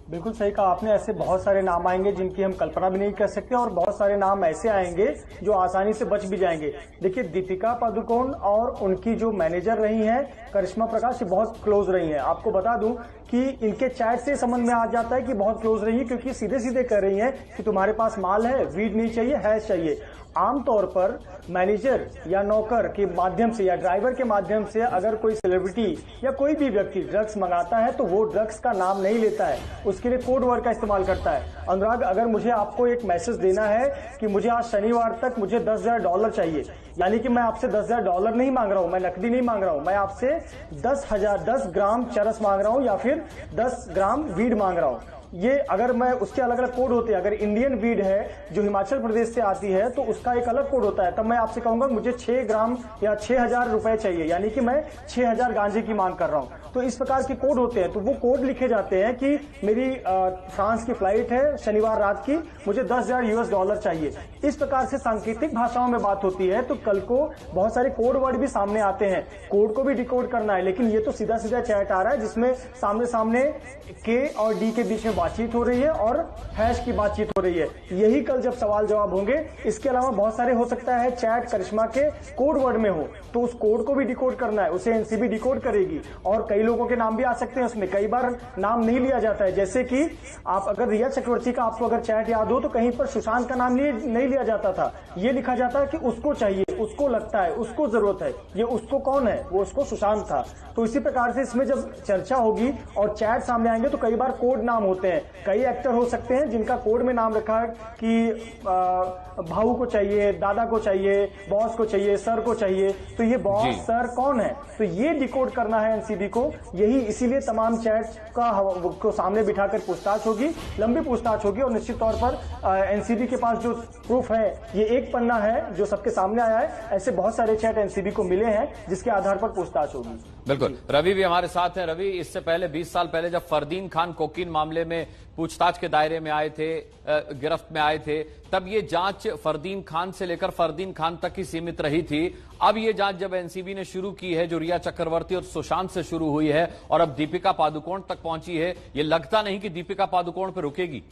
बिल्कुल सही कहा आपने, ऐसे बहुत सारे नाम आएंगे जिनकी हम कल्पना भी नहीं कर सकते, और बहुत सारे नाम ऐसे आएंगे जो आसानी से बच भी जाएंगे। देखिए, दीपिका पादुकोण और उनकी जो मैनेजर रही हैं करिश्मा प्रकाश, ये बहुत क्लोज रही हैं। आपको बता दूं कि इनके चैट से समझ में आ जाता है कि बहुत क्लोज रही है, क्योंकि सीधे सीधे कह रही हैं कि तुम्हारे पास माल है, वीड नहीं चाहिए, हैश चाहिए। आमतौर पर मैनेजर या नौकर के माध्यम से या ड्राइवर के माध्यम से अगर कोई सेलिब्रिटी या कोई भी व्यक्ति ड्रग्स मंगाता है, तो वो ड्रग्स का नाम नहीं लेता है, उसके लिए कोड वर्ड का इस्तेमाल करता है। अनुराग, अगर मुझे आपको एक मैसेज देना है कि मुझे आज शनिवार तक मुझे $10,000 चाहिए, यानी कि मैं आपसे $10,000 नहीं मांग रहा हूं, मैं नकदी नहीं मांग रहा हूं, मैं आपसे 10 ग्राम चरस मांग रहा हूं या फिर 10 ग्राम वीड मांग रहा हूं। ये अगर मैं उसके अलग अलग कोड होते हैं, अगर इंडियन वीड है जो हिमाचल प्रदेश से आती है तो उसका एक अलग कोड होता है, तब मैं आपसे कहूंगा मुझे 6 ग्राम या 6,000 रुपए चाहिए, यानी कि मैं 6,000 गांजे की मांग कर रहा हूं। तो इस प्रकार के कोड होते हैं, तो वो कोड लिखे जाते हैं कि मेरी फ्रांस की फ्लाइट है शनिवार रात की, मुझे $10,000 चाहिए। इस प्रकार से सांकेतिक भाषाओं में बात होती है, तो कल को बहुत सारे कोड वर्ड भी सामने आते हैं, कोड को भी डिकोड करना है। लेकिन ये तो सीधा सीधा चैट आ रहा है जिसमें सामने सामने के और डी के बीच में बातचीत हो रही है और हैश की बातचीत हो रही है। यही कल जब सवाल जवाब होंगे। इसके अलावा बहुत सारे हो सकता है चैट करिश्मा के कोड वर्ड में हो, तो उस कोड को भी डिकोड करना है, उसे एनसीबी डिकोड करेगी। और कई लोगों के नाम भी आ सकते हैं उसमें, कई बार नाम नहीं लिया जाता है। जैसे कि आप अगर रिया चक्रवर्ती का आपको अगर चैट याद हो तो कहीं पर सुशांत का नाम नहीं लिया जाता था, ये लिखा जाता है कि उसको चाहिए, उसको लगता है, उसको जरूरत है। ये उसको कौन है? वो उसको सुशांत था। तो इसी प्रकार से इसमें जब चर्चा होगी और चैट सामने आएंगे तो कई बार कोड नाम होते हैं। कई एक्टर हो सकते हैं जिनका कोड में नाम रखा है कि भाऊ को चाहिए, दादा को चाहिए, बॉस को चाहिए, सर को चाहिए। तो ये बॉस सर कौन है? तो ये डिकोड करना है एनसीबी को। यही इसीलिए तमाम चैट को सामने बिठाकर पूछताछ होगी, लंबी पूछताछ होगी। और निश्चित तौर पर एनसीबी के पास जो प्रूफ है ये एक पन्ना है जो सबके सामने आया है। ऐसे बहुत सारे चैट एनसीबी को मिले हैं जिसके आधार पर पूछताछ होगी। बिल्कुल, रवि भी हमारे साथ हैं। रवि, इससे पहले 20 साल पहले जब फरदीन खान कोकीन मामले में पूछताछ के दायरे में आए थे, गिरफ्त में आए थे, तब ये जांच फरदीन खान से लेकर फरदीन खान तक ही सीमित रही थी। अब ये जांच जब एनसीबी ने शुरू की है, जो रिया चक्रवर्ती और सुशांत से शुरू हुई है और अब दीपिका पादुकोण तक पहुंची है, ये लगता नहीं कि दीपिका पादुकोण पर रुकेगी।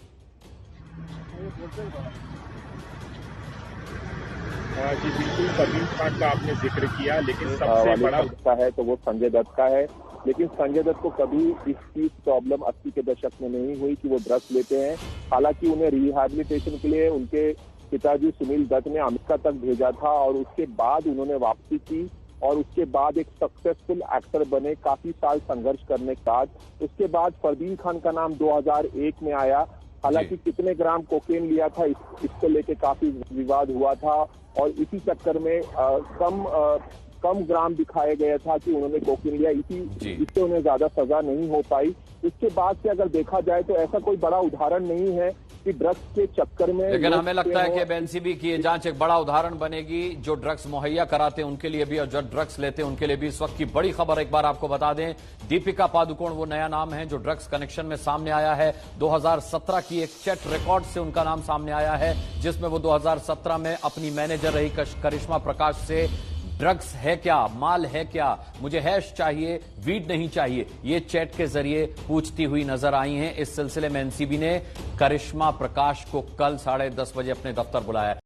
जी बिल्कुल, फरदीन खान का आपने जिक्र किया, लेकिन सबसे बड़ा है तो वो संजय दत्त का है। लेकिन संजय दत्त को कभी इसकी प्रॉब्लम 80 के दशक में नहीं हुई कि वो ड्रग्स लेते हैं। हालांकि उन्हें रिहैबिलिटेशन के लिए उनके पिताजी सुनील दत्त ने अमेरिका तक भेजा था और उसके बाद उन्होंने वापसी की और उसके बाद एक सक्सेसफुल एक्टर बने काफी साल संघर्ष करने के बाद। उसके बाद फरदीन खान का नाम 2001 में आया। हालांकि कितने ग्राम कोकेन लिया था इसको लेके काफी विवाद हुआ था और इसी चक्कर में कम ग्राम दिखाया गया था कि उन्होंने कोकीन लिया, इससे उन्हें ज्यादा सजा नहीं हो पाई। इसके बाद से अगर देखा जाए तो ऐसा कोई बड़ा उदाहरण नहीं है कि ड्रग्स के चक्कर में। लेकिन हमें लगता है कि एनसीबी की ये जांच एक बड़ा उदाहरण बनेगी, जो ड्रग्स मुहैया कराते हैं उनके लिए भी और जो ड्रग्स लेते हैं उनके लिए भी। इस वक्त की बड़ी खबर एक बार आपको बता दें, दीपिका पादुकोण वो नया नाम है जो ड्रग्स कनेक्शन में सामने आया है। 2017 की एक चैट रिकॉर्ड से उनका नाम सामने आया है, जिसमें वो 2017 में अपनी मैनेजर रही करिश्मा प्रकाश से ड्रग्स है क्या, माल है क्या, मुझे हैश चाहिए, वीड नहीं चाहिए, ये चैट के जरिए पूछती हुई नजर आई हैं। इस सिलसिले में एनसीबी ने करिश्मा प्रकाश को कल 10:30 बजे अपने दफ्तर बुलाया।